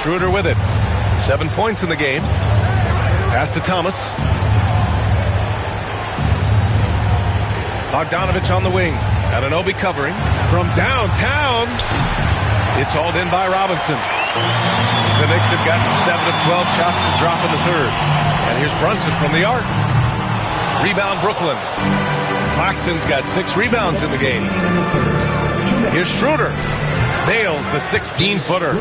Schroeder with it. 7 points in the game. Pass to Thomas. Bogdanovich on the wing. Anunoby covering. From downtown, it's hauled in by Robinson. The Knicks have gotten 7 of 12 shots to drop in the third. And here's Brunson from the arc. Rebound Brooklyn. Claxton's got 6 rebounds in the game. Here's Schroeder. Nails the 16-footer.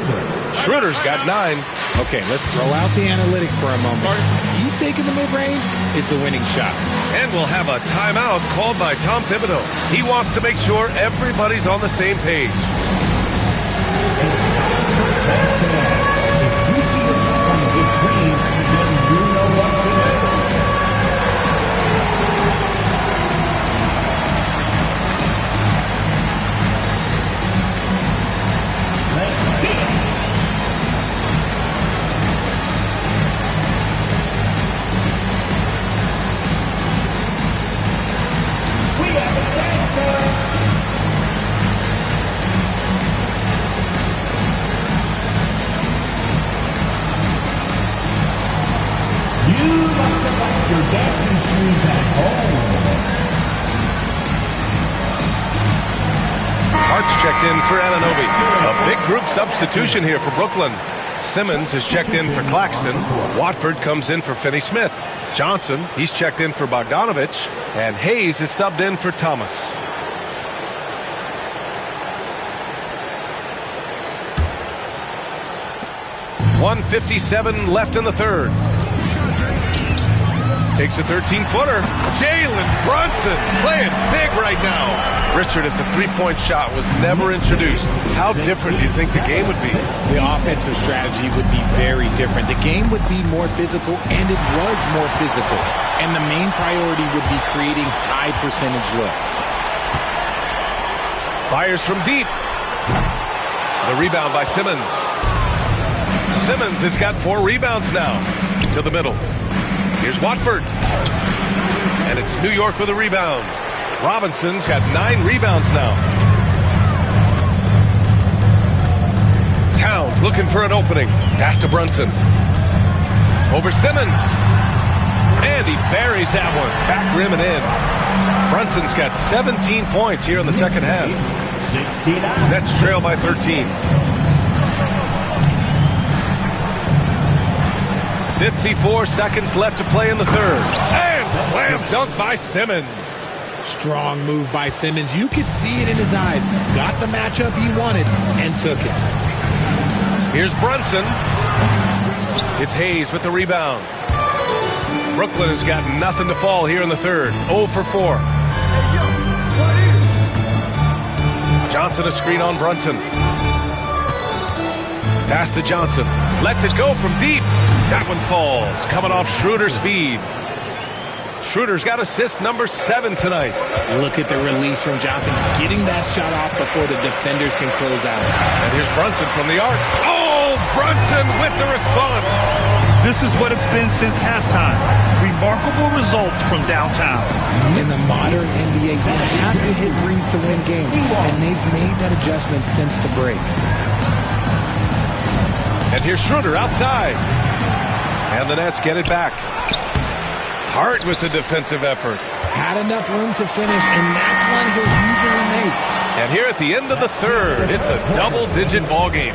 Schroeder's got 9. Okay, let's throw out the analytics for a moment. He's taking the mid-range. It's a winning shot. And we'll have a timeout called by Tom Thibodeau. He wants to make sure everybody's on the same page. Hart's checked in for Anunoby. A big group substitution here for Brooklyn. Simmons is checked in for Claxton. Watford comes in for Finney-Smith. Johnson, he's checked in for Bogdanovich. And Hayes is subbed in for Thomas. .157 left in the third. Takes a 13-footer. Jalen Brunson playing big right now. Richard, if the three-point shot was never introduced, how different do you think the game would be? The offensive strategy would be very different. The game would be more physical, and it was more physical. And the main priority would be creating high-percentage looks. Fires from deep. The rebound by Simmons. Simmons has got 4 rebounds now. To the middle. Here's Watford. And it's New York with a rebound. Robinson's got 9 rebounds now. Towns looking for an opening. Pass to Brunson. Over Simmons. And he buries that one. Back rim and in. Brunson's got 17 points here in the second half. Nets trail by 13. 54 seconds left to play in the third. And slam dunk by Simmons. Strong move by Simmons. You could see it in his eyes. Got the matchup he wanted and took it. Here's Brunson. It's Hayes with the rebound. Brooklyn has got nothing to fall here in the third. 0 for 4. Johnson a screen on Brunson. Pass to Johnson. Lets it go from deep. That one falls. Coming off Schroeder's feed. Schroeder's got assist number 7 tonight. Look at the release from Johnson. Getting that shot off before the defenders can close out. And here's Brunson from the arc. Oh, Brunson with the response. This is what it's been since halftime. Remarkable results from downtown. In the modern NBA, you have to hit threes to win games. And they've made that adjustment since the break. And here's Schroeder outside. And the Nets get it back. Hart with the defensive effort. Had enough room to finish, and that's one he'll usually make. And here at the end of the third, it's a double-digit ball game.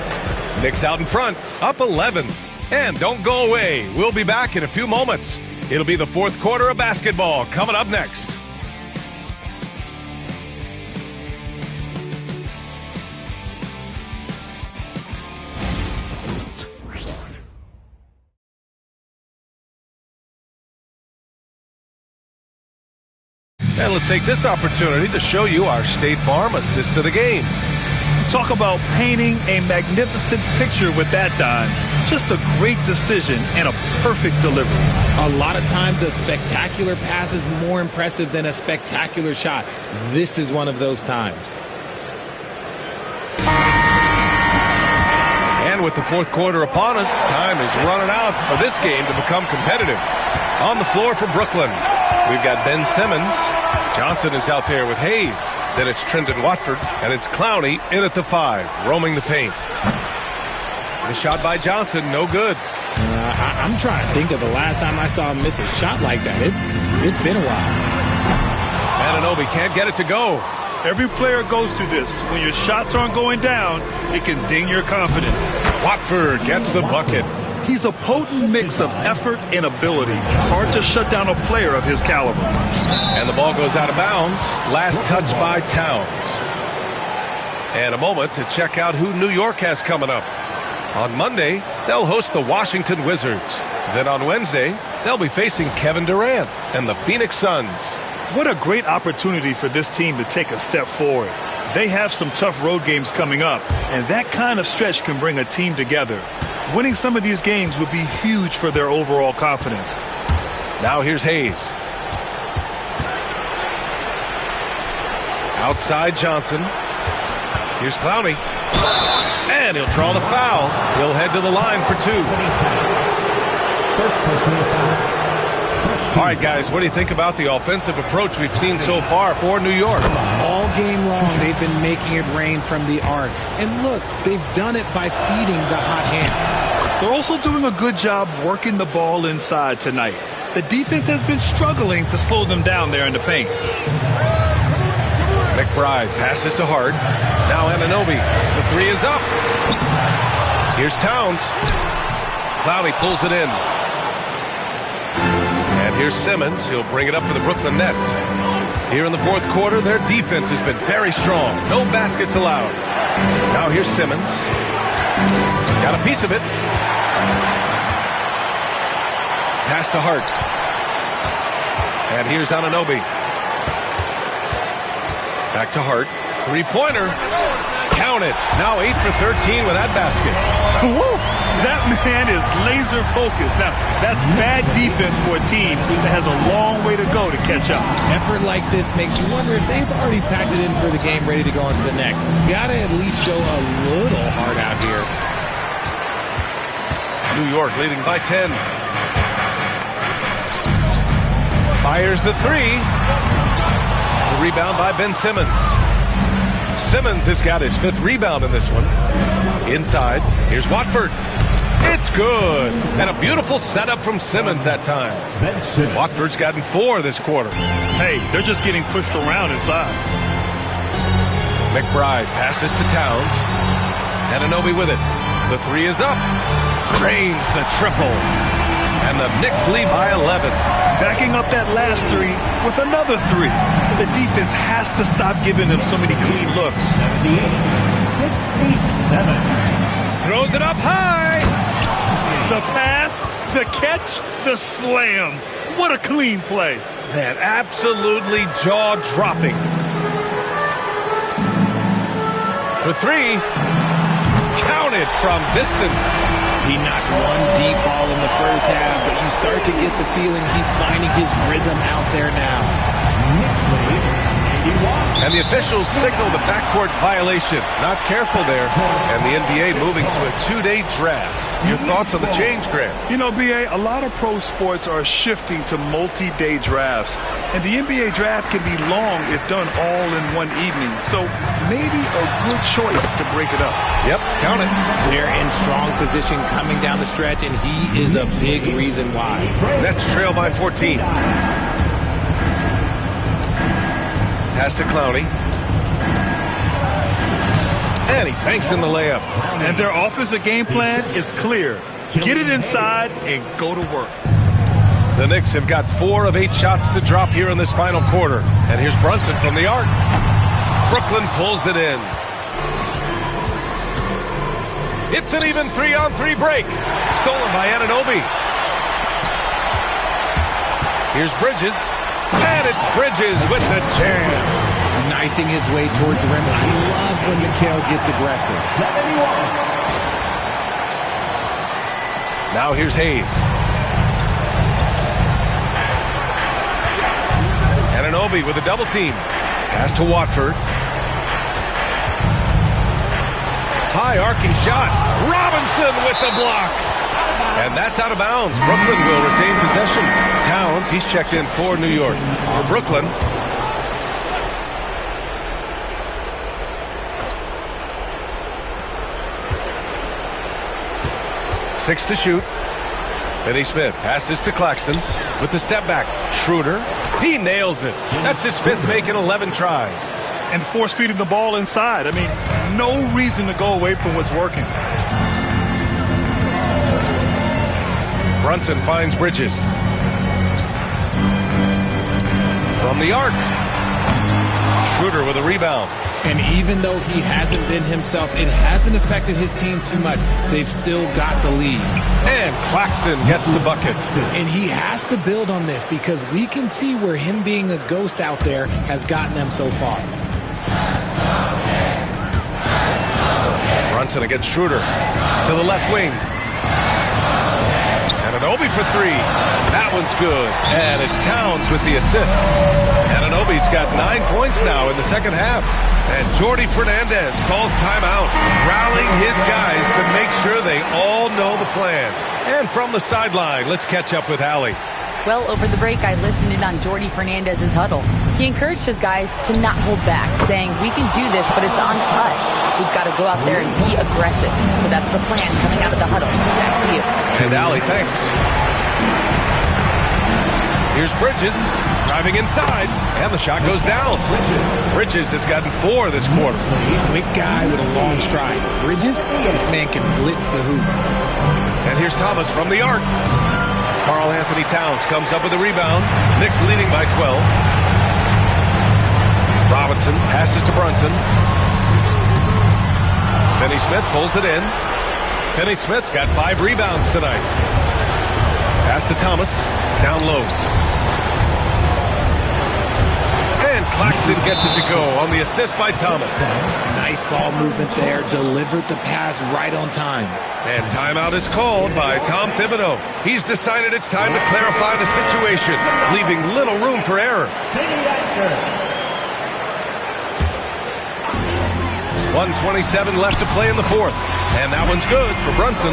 Knicks out in front, up 11. And don't go away. We'll be back in a few moments. It'll be the fourth quarter of basketball coming up next. And let's take this opportunity to show you our State Farm assist to the game. Talk about painting a magnificent picture with that, Don. Just a great decision and a perfect delivery. A lot of times a spectacular pass is more impressive than a spectacular shot. This is one of those times. And with the fourth quarter upon us, time is running out for this game to become competitive. On the floor for Brooklyn, we've got Ben Simmons. Johnson is out there with Hayes. Then it's Trendon Watford, and it's Clowney in at the 5, roaming the paint. The shot by Johnson, no good. I'm trying to think of the last time I saw him miss a shot like that. It's been a while. Anunoby can't get it to go. Every player goes through this. When your shots aren't going down, it can ding your confidence. Watford gets the bucket. He's a potent mix of effort and ability. Hard to shut down a player of his caliber. And the ball goes out of bounds. Last touch by Towns. And a moment to check out who New York has coming up. On Monday, they'll host the Washington Wizards. Then on Wednesday, they'll be facing Kevin Durant and the Phoenix Suns. What a great opportunity for this team to take a step forward. They have some tough road games coming up, and that kind of stretch can bring a team together. Winning some of these games would be huge for their overall confidence. Now here's Hayes. Outside Johnson. Here's Clowney. And he'll draw the foul. He'll head to the line for two. All right, guys, what do you think about the offensive approach we've seen so far for New York? All game long, they've been making it rain from the arc. And look, they've done it by feeding the hot hands. They're also doing a good job working the ball inside tonight. The defense has been struggling to slow them down there in the paint. McBride passes to Hart. Now Anunoby. The three is up. Here's Towns. Clowney pulls it in. And here's Simmons. He'll bring it up for the Brooklyn Nets. Here in the fourth quarter, their defense has been very strong. No baskets allowed. Now here's Simmons. Got a piece of it. Pass to Hart. And here's Anunoby. Back to Hart. Three-pointer. Count it. Now 8 for 13 with that basket. Woo! That man is laser focused. Now, that's bad defense for a team that has a long way to go to catch up. Effort like this makes you wonder if they've already packed it in for the game, ready to go on to the next. Gotta at least show a little heart out here. New York leading by 10. Fires the three. The rebound by Ben Simmons. Simmons has got his 5th rebound in this one. Inside, here's Watford. It's good. And a beautiful setup from Simmons that time. Watford's gotten 4 this quarter. Hey, they're just getting pushed around inside. McBride passes to Towns. Anunoby with it. The three is up. Drains the triple. And the Knicks lead by 11. Backing up that last three with another three. The defense has to stop giving them so many clean looks. 67. Throws it up high. The pass, the catch, the slam. What a clean play. Man, absolutely jaw-dropping. For three. Counted from distance. He knocked one deep ball in the first half, but you start to get the feeling he's finding his rhythm out there now. And the officials signal the backcourt violation. Not careful there. And the NBA moving to a 2-day draft. Your thoughts on the change, Grant? You know, B.A., a lot of pro sports are shifting to multi-day drafts. And the NBA draft can be long if done all in one evening. So maybe a good choice to break it up. Yep, count it. They're in strong position coming down the stretch, and he is a big reason why. Nets trail by 14. Pass to Clowney. And he banks in the layup. And their offensive game plan is clear. Get it inside and go to work. The Knicks have got 4 of 8 shots to drop here in this final quarter. And here's Brunson from the arc. Brooklyn pulls it in. It's an even 3-on-3 break. Stolen by Anunoby. Here's Bridges. And it's Bridges with the jam. Knifing his way towards the rim. I love when Mikal gets aggressive. Now here's Hayes. Anunoby with a double team. Pass to Watford. High arcing shot. Robinson with the block. And that's out of bounds. Brooklyn will retain possession. Towns, he's checked in for New York. For Brooklyn. 6 to shoot. Finney Smith passes to Claxton with the step back. Schroeder, he nails it. That's his 5th make in 11 tries. And force feeding the ball inside. I mean, no reason to go away from what's working. Brunson finds Bridges. From the arc. Schroeder with a rebound. And even though he hasn't been himself, it hasn't affected his team too much. They've still got the lead. And Claxton gets the bucket. And he has to build on this because we can see where him being a ghost out there has gotten them so far. Brunson against Schroeder to the left wing. Anunoby for 3. That one's good. And it's Towns with the assist. Anunoby's got 9 points now in the second half. And Jordi Fernandez calls timeout, rallying his guys to make sure they all know the plan. And from the sideline, let's catch up with Allie. Well, over the break, I listened in on Jordi Fernandez's huddle. He encouraged his guys to not hold back, saying, we can do this, but it's on us. We've got to go out there and be aggressive. So that's the plan coming out of the huddle. Back to you. And Allie, thanks. Here's Bridges driving inside, and the shot goes down. Bridges has gotten 4 this quarter. Quick guy with a long stride. Bridges, this man can blitz the hoop. And here's Thomas from the arc. Karl Anthony Towns comes up with a rebound. Knicks leading by 12. Robinson passes to Brunson. Finney Smith pulls it in. Finney Smith's got 5 rebounds tonight. Pass to Thomas. Down low. And Claxton gets it to go on the assist by Thomas. Nice ball movement there. Delivered the pass right on time. And timeout is called by Tom Thibodeau. He's decided it's time to clarify the situation, leaving little room for error. 1:27 left to play in the 4th. And that one's good for Brunson.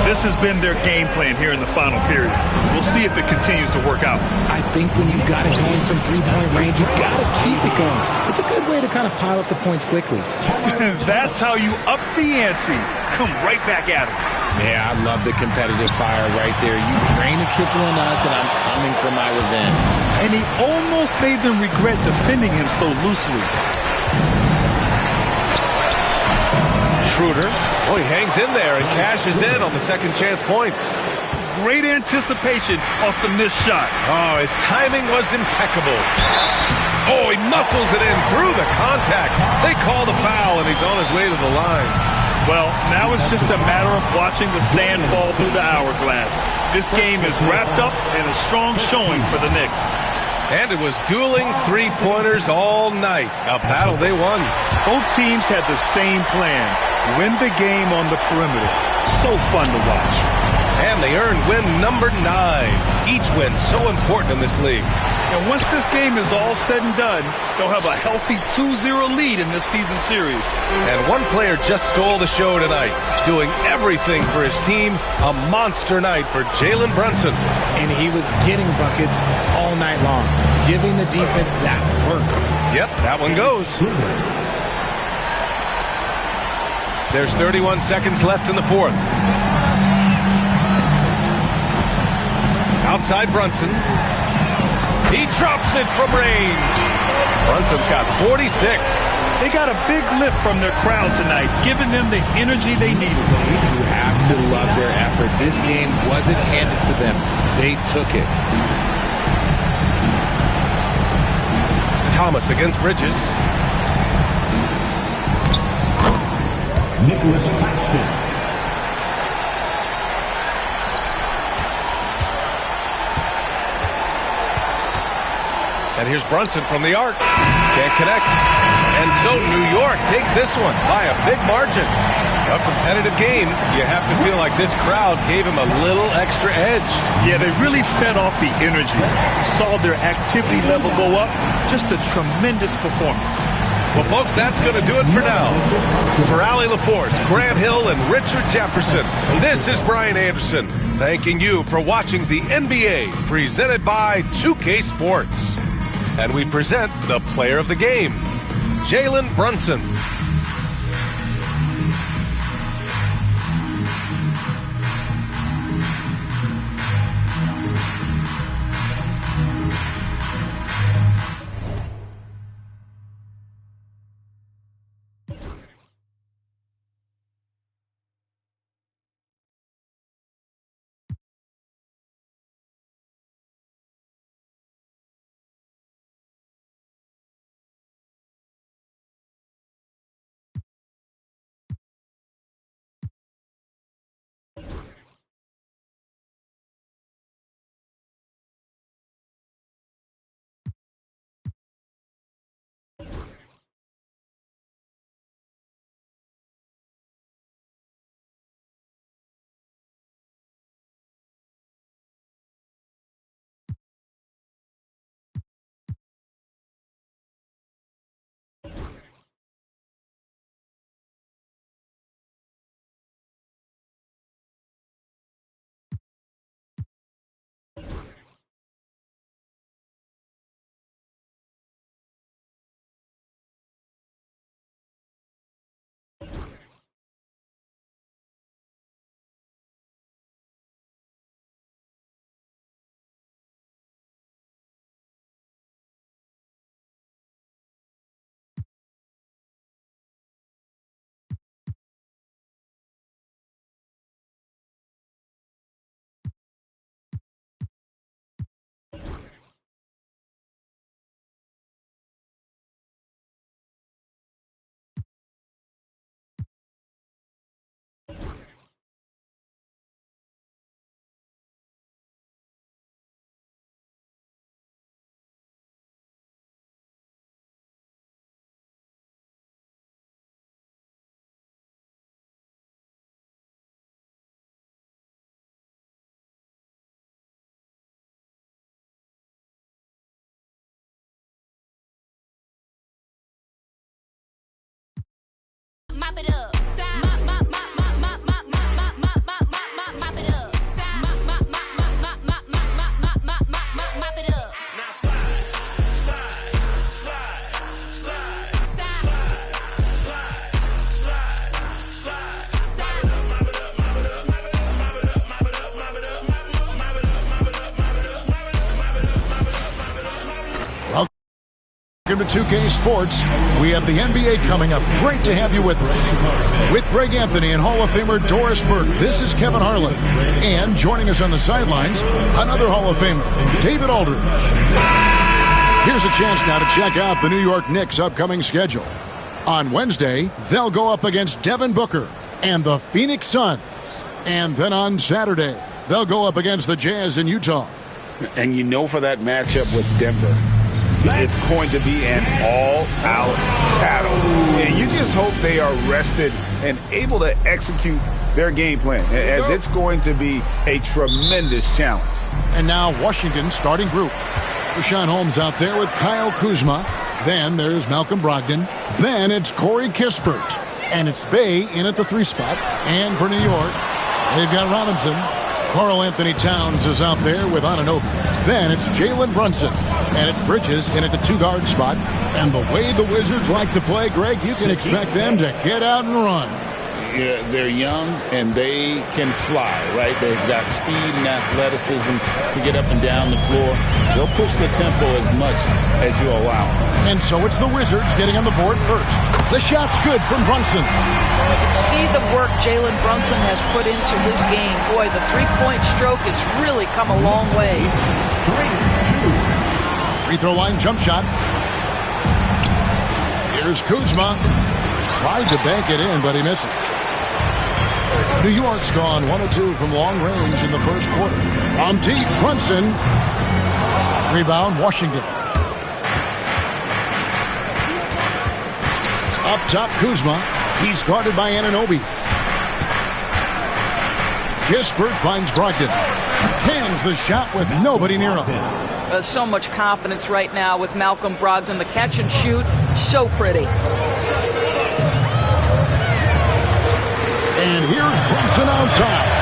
This has been their game plan here in the final period. We'll see if it continues to work out. I think when you've got it going from three-point range, you've got to keep it going. It's a good way to kind of pile up the points quickly. That's how you up the ante. Come right back at it. Yeah, I love the competitive fire right there. You drain a triple on us, and I'm coming for my revenge. And he almost made them regret defending him so loosely. Schroeder, he hangs in there and cashes in on the second chance points. Great anticipation off the missed shot. Oh, his timing was impeccable. Oh, he muscles it in through the contact. They call the foul, and he's on his way to the line. Well, now it's just a matter of watching the sand fall through the hourglass. This game is wrapped up in a strong showing for the Knicks. And it was dueling three-pointers all night. A battle they won. Both teams had the same plan. Win the game on the perimeter. So fun to watch. And they earned win number 9. Each win so important in this league. And once this game is all said and done, they'll have a healthy 2-0 lead in this season series. And one player just stole the show tonight, doing everything for his team. A monster night for Jalen Brunson. And he was getting buckets all night long, giving the defense that work. Yep, that one goes. There's 31 seconds left in the 4th. Outside Brunson. He drops it from range. Brunson's got 46. They got a big lift from their crowd tonight, giving them the energy they needed. You have to love their effort. This game wasn't handed to them. They took it. Thomas against Bridges. Nicholas Claxton. And here's Brunson from the arc. Can't connect. And so New York takes this one by a big margin. A competitive game. You have to feel like this crowd gave him a little extra edge. Yeah, they really fed off the energy. You saw their activity level go up. Just a tremendous performance. Well, folks, that's going to do it for now. For Allie LaForce, Grant Hill, and Richard Jefferson, this is Brian Anderson, thanking you for watching the NBA presented by 2K Sports. And we present the player of the game, Jalen Brunson. Welcome to 2K Sports. We have the NBA coming up. Great to have you with us. With Greg Anthony and Hall of Famer Doris Burke, this is Kevin Harlan. And joining us on the sidelines, another Hall of Famer, David Aldridge. Here's a chance now to check out the New York Knicks' upcoming schedule. On Wednesday, they'll go up against Devin Booker and the Phoenix Suns. And then on Saturday, they'll go up against the Jazz in Utah. And you know, for that matchup with Denver, it's going to be an all-out battle. And you just hope they are rested and able to execute their game plan, as it's going to be a tremendous challenge. And now Washington's starting group. Richaun Holmes out there with Kyle Kuzma. Then there's Malcolm Brogdon. Then it's Corey Kispert. And it's Bey in at the 3 spot. And for New York, they've got Robinson. Karl Anthony Towns is out there with Anunoby. Then it's Jalen Brunson. And it's Bridges in at the 2-guard spot. And the way the Wizards like to play, Greg, you can expect them to get out and run. Yeah, they're young and they can fly, right? They've got speed and athleticism to get up and down the floor. They'll push the tempo as much as you allow. And so it's the Wizards getting on the board first. The shot's good from Brunson. You can see the work Jalen Brunson has put into his game. Boy, the three-point stroke has really come a long way. Free throw line jump shot. Here's Kuzma. Tried to bank it in, but he misses. New York's gone 1 of 2 from long range in the first quarter. On deep, Brunson. Rebound, Washington. Up top, Kuzma. He's guarded by Anunoby. Kispert finds Brogdon. Cans the shot with nobody near him. So much confidence right now with Malcolm Brogdon. The catch and shoot, so pretty. And here's Brunson outside.